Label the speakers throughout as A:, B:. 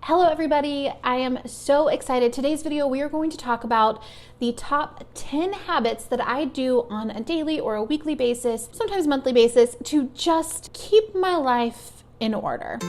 A: Hello everybody, I am so excited. Today's video we are going to talk about the top 10 habits that I do on a daily or a weekly basis, sometimes monthly basis, to just keep my life in order.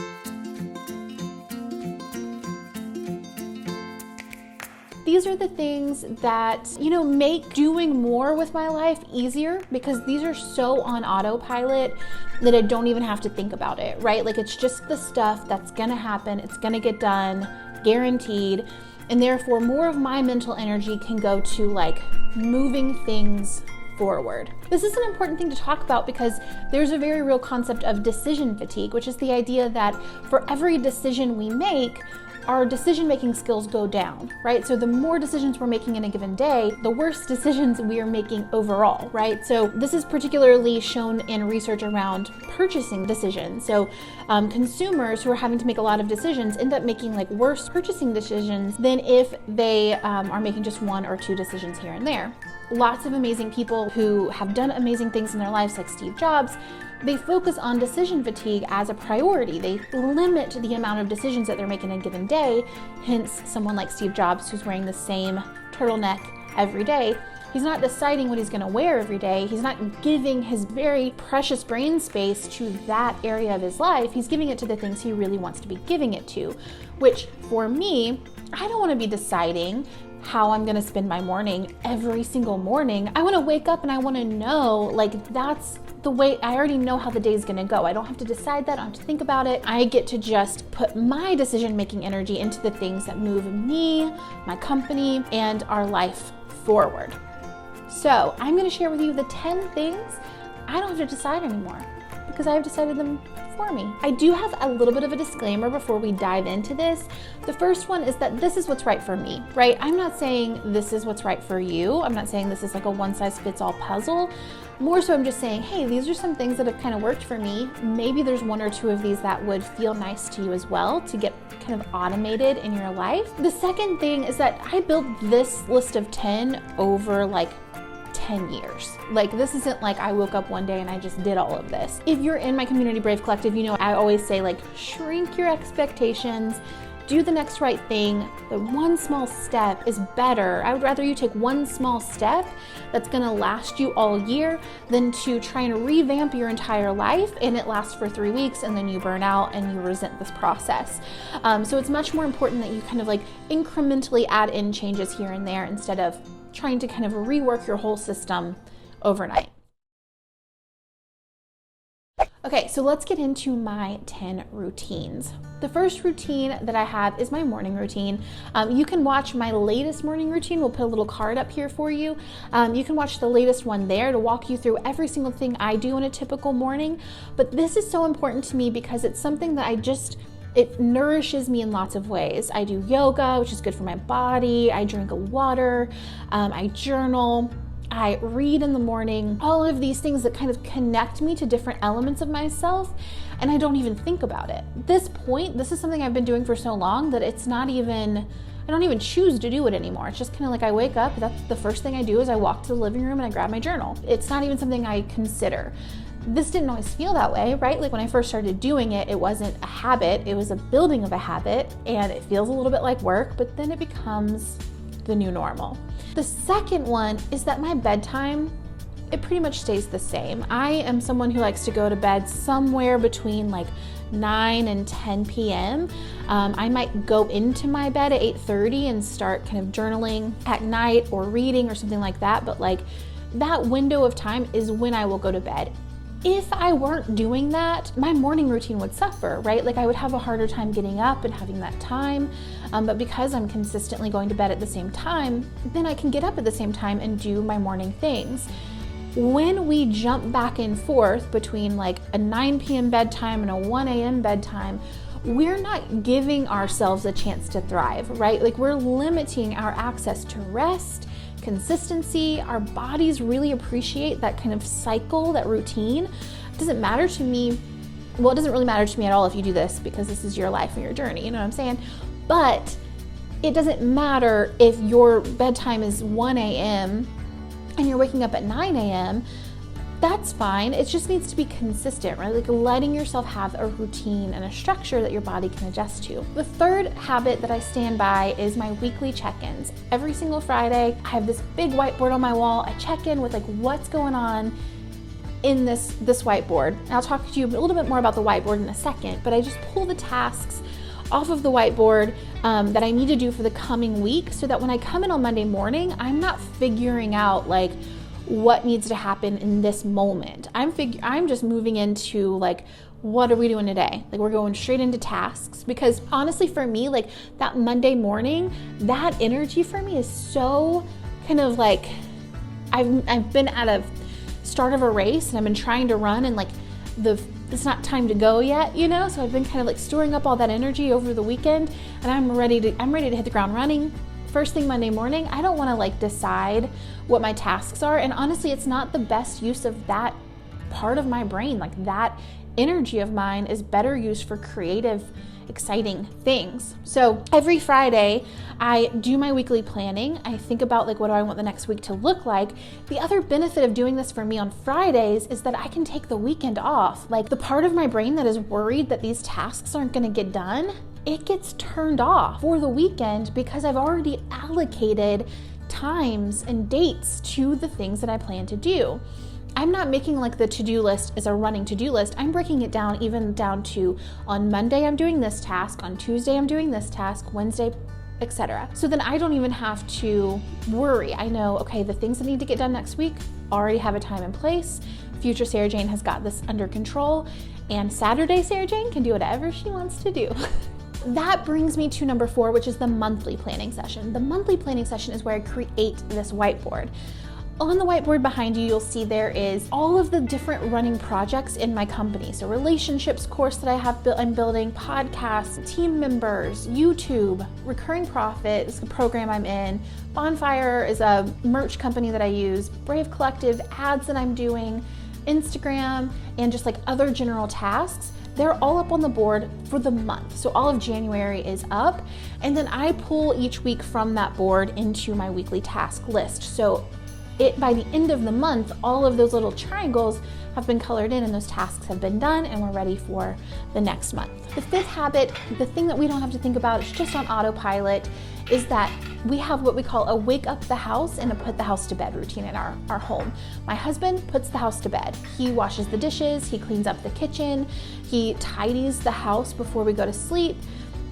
A: These are the things that, make doing more with my life easier, because these are so on autopilot that I don't even have to think about it, right? Like, it's just the stuff that's gonna happen, it's gonna get done, guaranteed, and therefore more of my mental energy can go to like moving things forward. This is an important thing to talk about because there's a very real concept of decision fatigue, which is the idea that for every decision we make, our decision-making skills go down, right? So the more decisions we're making in a given day, the worse decisions we are making overall, right? So this is particularly shown in research around purchasing decisions. So consumers who are having to make a lot of decisions end up making like worse purchasing decisions than if they are making just one or two decisions here and there. Lots of amazing people who have done amazing things in their lives, like Steve Jobs, they focus on decision fatigue as a priority. They limit the amount of decisions that they're making in a given day. Hence, someone like Steve Jobs, who's wearing the same turtleneck every day, he's not deciding what he's gonna wear every day. He's not giving his very precious brain space to that area of his life. He's giving it to the things he really wants to be giving it to, which for me, I don't wanna be deciding how I'm gonna spend my morning every single morning. I wanna wake up and I wanna know, like, that's the way, I already know how the day's gonna go. I don't have to decide that, I don't have to think about it. I get to just put my decision-making energy into the things that move me, my company, and our life forward. So I'm gonna share with you the 10 things I don't have to decide anymore because I've decided them for me. I do have a little bit of a disclaimer before we dive into this. The first one is that this is what's right for me, right? I'm not saying this is what's right for you. I'm not saying this is like a one-size-fits-all puzzle. More so, I'm just saying, hey, these are some things that have kind of worked for me. Maybe there's one or two of these that would feel nice to you as well to get kind of automated in your life. The second thing is that I built this list of 10 over like 10 years. Like, this isn't like I woke up one day and I just did all of this. If you're in my Community Brave Collective, I always say, like, shrink your expectations, do the next right thing. The one small step is better. I would rather you take one small step that's gonna last you all year than to try and revamp your entire life and it lasts for 3 weeks and then you burn out and you resent this process. So it's much more important that you kind of like incrementally add in changes here and there instead of trying to kind of rework your whole system overnight. Okay, so let's get into my 10 routines. The first routine that I have is my morning routine. You can watch my latest morning routine. We'll put a little card up here for you. You can watch the latest one there to walk you through every single thing I do in a typical morning. But this is so important to me because it's something that it nourishes me in lots of ways. I do yoga, which is good for my body. I drink water. I journal. I read in the morning. All of these things that kind of connect me to different elements of myself, and I don't even think about it. At this point, this is something I've been doing for so long that it's not even, I don't even choose to do it anymore. It's just kind of like I wake up, that's the first thing I do is I walk to the living room and I grab my journal. It's not even something I consider. This didn't always feel that way, right? Like when I first started doing it, it wasn't a habit, it was a building of a habit, and it feels a little bit like work, but then it becomes the new normal. The second one is that my bedtime, it pretty much stays the same. I am someone who likes to go to bed somewhere between like 9 and 10 p.m. I might go into my bed at 8:30 and start kind of journaling at night or reading or something like that, but like that window of time is when I will go to bed. If I weren't doing that, my morning routine would suffer, right? Like I would have a harder time getting up and having that time. But because I'm consistently going to bed at the same time, then I can get up at the same time and do my morning things. When we jump back and forth between like a 9 p.m. bedtime and a 1 a.m. bedtime, we're not giving ourselves a chance to thrive, right? Like we're limiting our access to rest, consistency. Our bodies really appreciate that kind of cycle, that routine. It doesn't matter to me. Well, it doesn't really matter to me at all if you do this because this is your life and your journey, you know what I'm saying? But it doesn't matter if your bedtime is 1 a.m. and you're waking up at 9 a.m. that's fine. It just needs to be consistent, right? Like letting yourself have a routine and a structure that your body can adjust to. The third habit that I stand by is my weekly check-ins. Every single Friday, I have this big whiteboard on my wall. I check in with like what's going on in this whiteboard. And I'll talk to you a little bit more about the whiteboard in a second, but I just pull the tasks off of the whiteboard that I need to do for the coming week, so that when I come in on Monday morning, I'm not figuring out like what needs to happen in this moment. I'm just moving into like, what are we doing today? Like we're going straight into tasks, because honestly for me, like that Monday morning, that energy for me is so kind of like, I've been at a start of a race and I've been trying to run, and like it's not time to go yet, you know? So I've been kind of like storing up all that energy over the weekend, and I'm ready to hit the ground running. First thing Monday morning, I don't want to like decide what my tasks are. And honestly, it's not the best use of that part of my brain. Like that energy of mine is better used for creative, exciting things. So every Friday I do my weekly planning. I think about like, what do I want the next week to look like? The other benefit of doing this for me on Fridays is that I can take the weekend off. Like the part of my brain that is worried that these tasks aren't going to get done, it gets turned off for the weekend, because I've already allocated times and dates to the things that I plan to do. I'm not making like the to-do list as a running to-do list. I'm breaking it down even down to, on Monday I'm doing this task, on Tuesday I'm doing this task, Wednesday, etc. So then I don't even have to worry. I know, okay, the things that need to get done next week already have a time and place. Future Sarajane has got this under control, and Saturday Sarajane can do whatever she wants to do. That brings me to number 4, which is the monthly planning session. The monthly planning session is where I create this whiteboard. On the whiteboard behind you, you'll see there is all of the different running projects in my company. So relationships course that I'm building, podcasts, team members, YouTube, recurring profit is the program I'm in, Bonfire is a merch company that I use, Brave Collective, ads that I'm doing, Instagram, and just like other general tasks. They're all up on the board for the month. So all of January is up, and then I pull each week from that board into my weekly task list. So by the end of the month, all of those little triangles have been colored in and those tasks have been done, and we're ready for the next month. The 5th habit, the thing that we don't have to think about, it's just on autopilot, is that we have what we call a wake up the house and a put the house to bed routine in our home. My husband puts the house to bed. He washes the dishes, he cleans up the kitchen, he tidies the house before we go to sleep,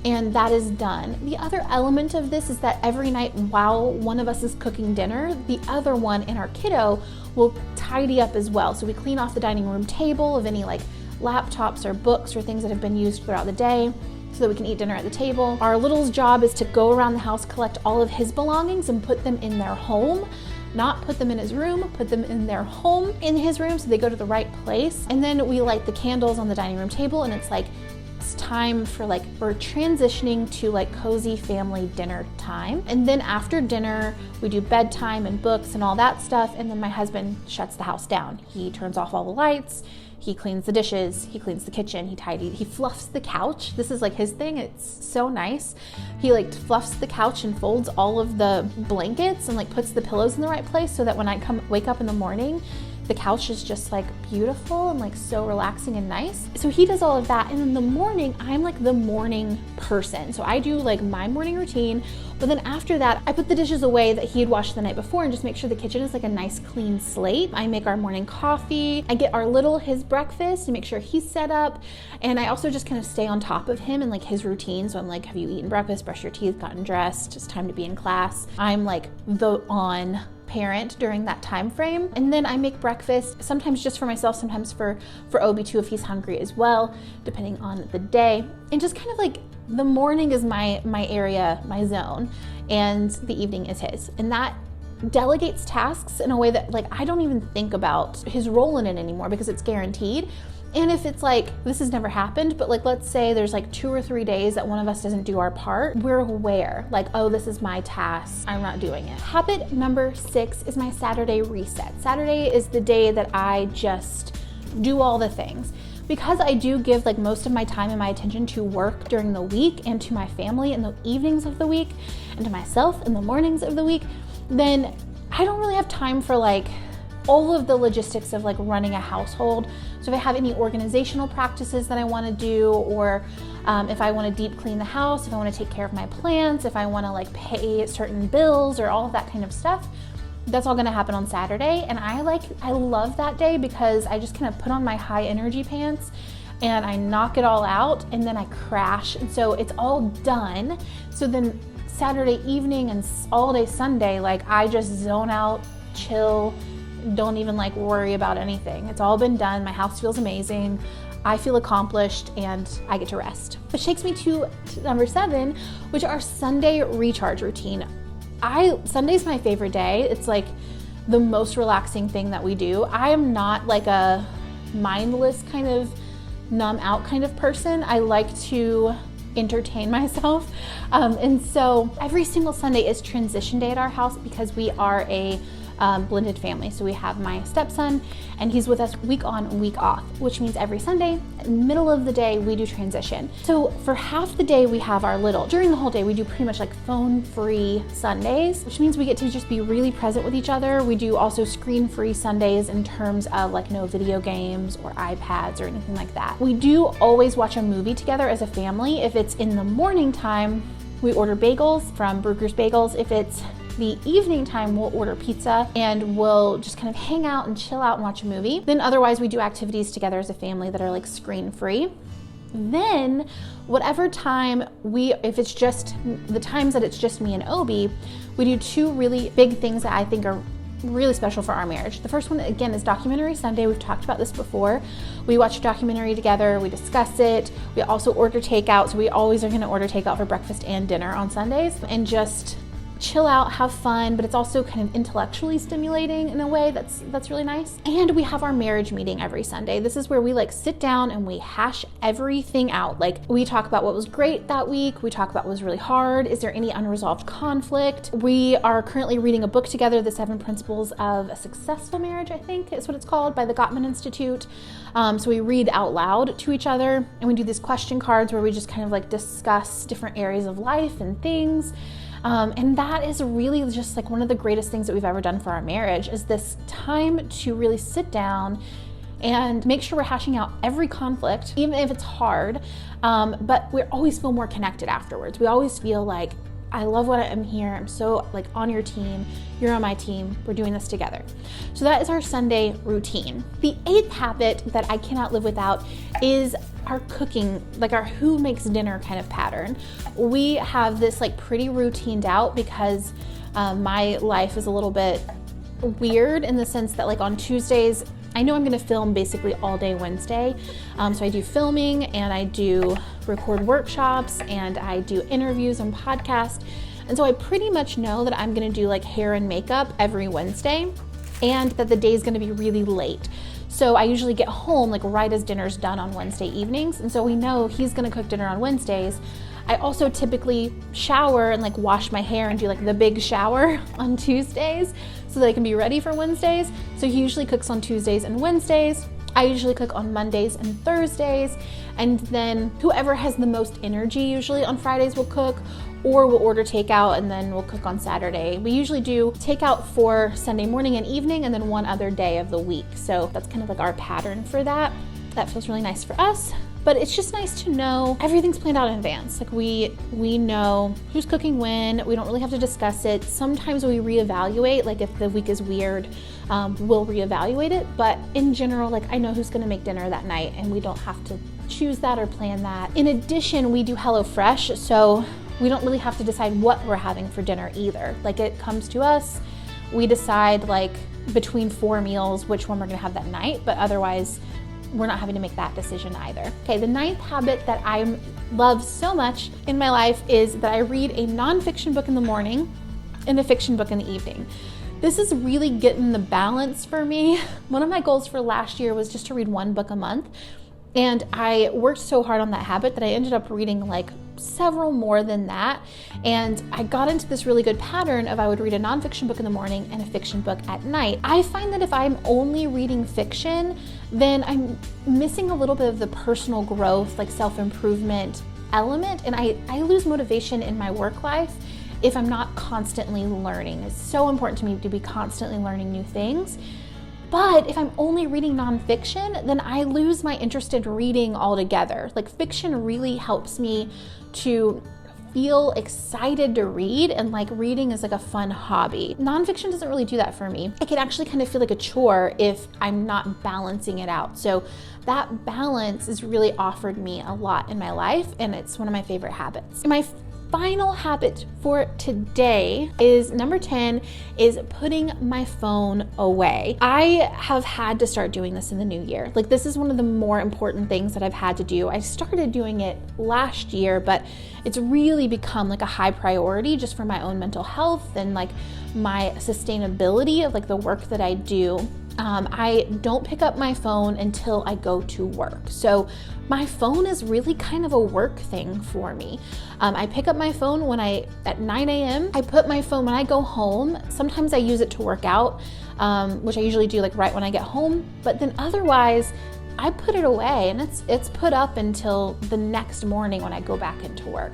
A: and that is done. The other element of this is that every night while one of us is cooking dinner, the other one and our kiddo will tidy up as well. So we clean off the dining room table of any like laptops or books or things that have been used throughout the day, so that we can eat dinner at the table. Our little's job is to go around the house, collect all of his belongings and put them in their home. Not put them in his room, put them in their home, in his room, so they go to the right place. And then we light the candles on the dining room table, and it's like, it's time for like, we're transitioning to like cozy family dinner time. And then after dinner, we do bedtime and books and all that stuff. And then my husband shuts the house down. He turns off all the lights. He cleans the dishes, he cleans the kitchen, he fluffs the couch. This is like his thing, it's so nice. He like fluffs the couch and folds all of the blankets and like puts the pillows in the right place, so that when I wake up in the morning, the couch is just like beautiful and like so relaxing and nice. So he does all of that. And in the morning, I'm like the morning person. So I do like my morning routine, but then after that, I put the dishes away that he had washed the night before and just make sure the kitchen is like a nice clean slate. I make our morning coffee. I get our little his breakfast and make sure he's set up. And I also just kind of stay on top of him and like his routine. So I'm like, have you eaten breakfast, brushed your teeth, gotten dressed? It's time to be in class. I'm like the on parent during that time frame. And then I make breakfast, sometimes just for myself, sometimes for Obi too, if he's hungry as well, depending on the day. And just kind of like the morning is my area, my zone, and the evening is his. And that delegates tasks in a way that like I don't even think about his role in it anymore, because it's guaranteed. And if it's like, this has never happened, but like, let's say there's like 2 or 3 days that one of us doesn't do our part, we're aware, like, oh, this is my task, I'm not doing it. Habit number 6 is my Saturday reset. Saturday is the day that I just do all the things. Because I do give like most of my time and my attention to work during the week, and to my family in the evenings of the week, and to myself in the mornings of the week, then I don't really have time for like all of the logistics of like running a household. So if I have any organizational practices that I want to do, or if I want to deep clean the house, if I want to take care of my plants, if I want to like pay certain bills or all of that kind of stuff, that's all going to happen on Saturday. And I love that day because I just kind of put on my high energy pants and I knock it all out, and then I crash. And so it's all done. So then Saturday evening and all day Sunday, like I just zone out, chill, don't even like worry about anything. It's all been done. My house feels amazing. I feel accomplished and I get to rest. Which takes me to number 7, which are Sunday recharge routine. Sunday's my favorite day. It's like the most relaxing thing that we do. I am not like a mindless kind of numb out kind of person. I like to entertain myself. And so every single Sunday is transition day at our house because we are a blended family. So we have my stepson and he's with us week on, week off, which means every Sunday, middle of the day, we do transition. So for half the day we have our little. During the whole day, we do pretty much like phone-free Sundays, which means we get to just be really present with each other. We do also screen-free Sundays in terms of like no video games or iPads or anything like that. We do always watch a movie together as a family. If it's in the morning time, we order bagels from Bruegger's Bagels. If it's the evening time, we'll order pizza and we'll just kind of hang out and chill out and watch a movie. Then otherwise we do activities together as a family that are like screen free. Then whatever time if it's just the times that it's just me and Obi, we do 2 really big things that I think are really special for our marriage. The first one, again, is Documentary Sunday. We've talked about this before. We watch a documentary together, we discuss it. We also order takeout. So we always are going to order takeout for breakfast and dinner on Sundays and just chill out, have fun, but it's also kind of intellectually stimulating in a way that's really nice. And we have our marriage meeting every Sunday. This is where we like sit down and we hash everything out. Like we talk about what was great that week. We talk about what was really hard. Is there any unresolved conflict? We are currently reading a book together, The 7 Principles of a Successful Marriage, I think is what it's called, by the Gottman Institute. So we read out loud to each other and we do these question cards where we just kind of like discuss different areas of life and things. And that is really just like one of the greatest things that we've ever done for our marriage, is this time to really sit down and make sure we're hashing out every conflict, even if it's hard. But we always feel more connected afterwards. We always feel like, I love what I'm here. I'm so like on your team. You're on my team. We're doing this together. So that is our Sunday routine. The 8th habit that I cannot live without is our cooking, like our who makes dinner kind of pattern. We have this like pretty routined out because my life is a little bit weird in the sense that like on Tuesdays, I know I'm going to film basically all day Wednesday. So I do filming and I do record workshops and I do interviews and podcasts. And so I pretty much know that I'm going to do like hair and makeup every Wednesday and that the day is going to be really late. So I usually get home like right as dinner's done on Wednesday evenings. And so we know he's going to cook dinner on Wednesdays. I also typically shower and like wash my hair and do like the big shower on Tuesdays so that I can be ready for Wednesdays. So he usually cooks on Tuesdays and Wednesdays. I usually cook on Mondays and Thursdays. And then whoever has the most energy usually on Fridays will cook, or we'll order takeout and then we'll cook on Saturday. We usually do takeout for Sunday morning and evening and then one other day of the week. So that's kind of like our pattern for that. That feels really nice for us. But it's just nice to know everything's planned out in advance. Like we know who's cooking when. We don't really have to discuss it. Sometimes we reevaluate, like if the week is weird, we'll reevaluate it. But in general, like I know who's gonna make dinner that night and we don't have to choose that or plan that. In addition, we do HelloFresh, so we don't really have to decide what we're having for dinner either. Like it comes to us, we decide like between 4 meals which one we're gonna have that night, but otherwise we're not having to make that decision either. Okay, the 9th habit that I love so much in my life is that I read a nonfiction book in the morning and a fiction book in the evening. This is really getting the balance for me. One of my goals for last year was just to read 1 book a month. And I worked so hard on that habit that I ended up reading like several more than that. And I got into this really good pattern of I would read a nonfiction book in the morning and a fiction book at night. I find that if I'm only reading fiction, then I'm missing a little bit of the personal growth, like self-improvement element. And I lose motivation in my work life if I'm not constantly learning. It's so important to me to be constantly learning new things. But if I'm only reading nonfiction, then I lose my interest in reading altogether. Like fiction really helps me to feel excited to read, and like reading is like a fun hobby. Nonfiction doesn't really do that for me. It can actually kind of feel like a chore if I'm not balancing it out. So that balance has really offered me a lot in my life, and it's one of my favorite habits. My final habit for today is number 10, is putting my phone away. I have had to start doing this in the new year. Like this is one of the more important things that I've had to do. I started doing it last year, but it's really become like a high priority just for my own mental health and like my sustainability of like the work that I do. I don't pick up my phone until I go to work. So my phone is really kind of a work thing for me. I pick up my phone at 9 a.m. I put my phone when I go home. Sometimes I use it to work out, which I usually do like right when I get home. But then otherwise, I put it away, and it's put up until the next morning when I go back into work.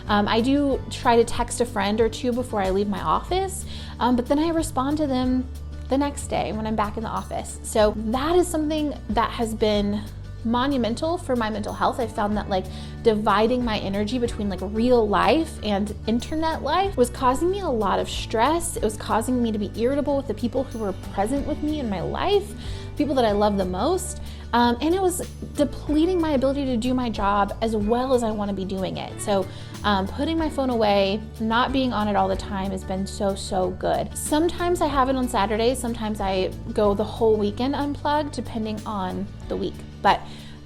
A: I do try to text a friend or two before I leave my office, but then I respond to them the next day when I'm back in the office. So that is something that has been monumental for my mental health. I found that like dividing my energy between like real life and internet life was causing me a lot of stress. It was causing me to be irritable with the people who were present with me in my life, people that I love the most. And it was depleting my ability to do my job as well as I want to be doing it. So putting my phone away, not being on it all the time has been so good. Sometimes I have it on Saturdays, sometimes I go the whole weekend unplugged depending on the week. But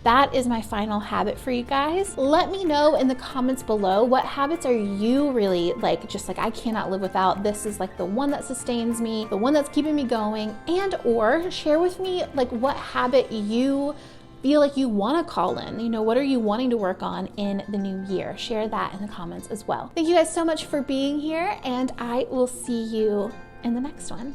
A: that is my final habit for you guys. Let me know in the comments below, what habits are you really like, just like I cannot live without. This is like the one that sustains me, the one that's keeping me going, and or share with me like what habit you feel like you want to call in. You know, what are you wanting to work on in the new year? Share that in the comments as well. Thank you guys so much for being here, and I will see you in the next one.